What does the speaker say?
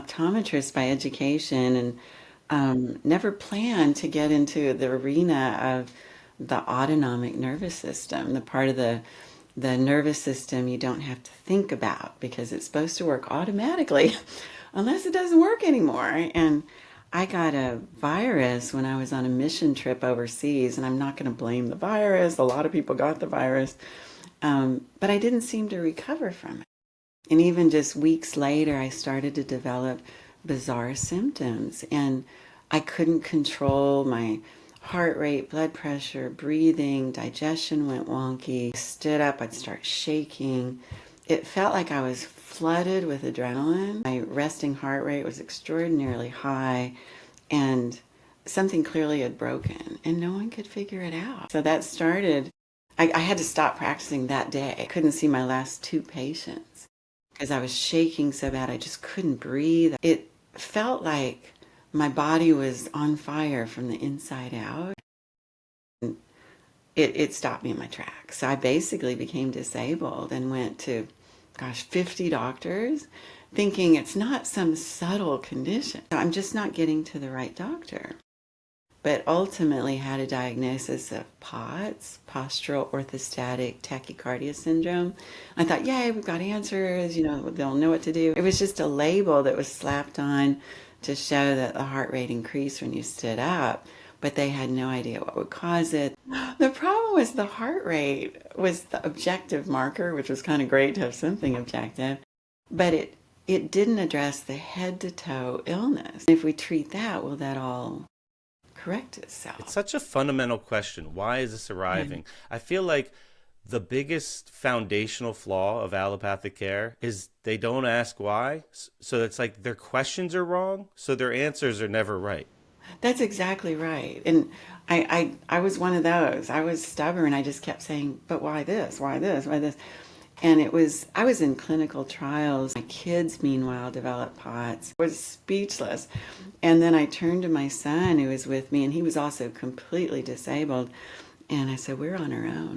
optometrist by education and never planned to get into the arena of the autonomic nervous system, the part of the nervous system you don't have to think about because it's supposed to work automatically unless it doesn't work anymore. And I got a virus when I was on a mission trip overseas, and I'm not going to blame the virus. A lot of people got the virus, but I didn't seem to recover from it. And even just weeks later, I started to develop bizarre symptoms, and I couldn't control my heart rate, blood pressure, breathing, digestion went wonky. Stood up, I'd start shaking. It felt like I was flooded with adrenaline. My resting heart rate was extraordinarily high, and something clearly had broken, and no one could figure it out. So that started, I had to stop practicing that day. I couldn't see my last two patients because I was shaking so bad I just couldn't breathe. It felt like my body was on fire from the inside out. It stopped me in my tracks. So I basically became disabled and went to, 50 doctors, thinking it's not some subtle condition. I'm just not getting to the right doctor. But ultimately had a diagnosis of POTS, Postural Orthostatic Tachycardia syndrome. I thought, yay, we've got answers, they'll know what to do. It was just a label that was slapped on to show that the heart rate increased when you stood up, but they had no idea what would cause it. The problem was the heart rate was the objective marker, which was kind of great to have something objective, but it didn't address the head to toe illness. If we treat that, will that all correct itself? It's such a fundamental question. Why is this arriving? I feel like the biggest foundational flaw of allopathic care is they don't ask why. So it's like their questions are wrong, so their answers are never right. That's exactly right. And I was one of those. I was stubborn. I just kept saying, but why this? Why this? Why this? And I was in clinical trials. My kids, meanwhile, developed POTS. I was speechless. And then I turned to my son who was with me, and he was also completely disabled. And I said, we're on our own.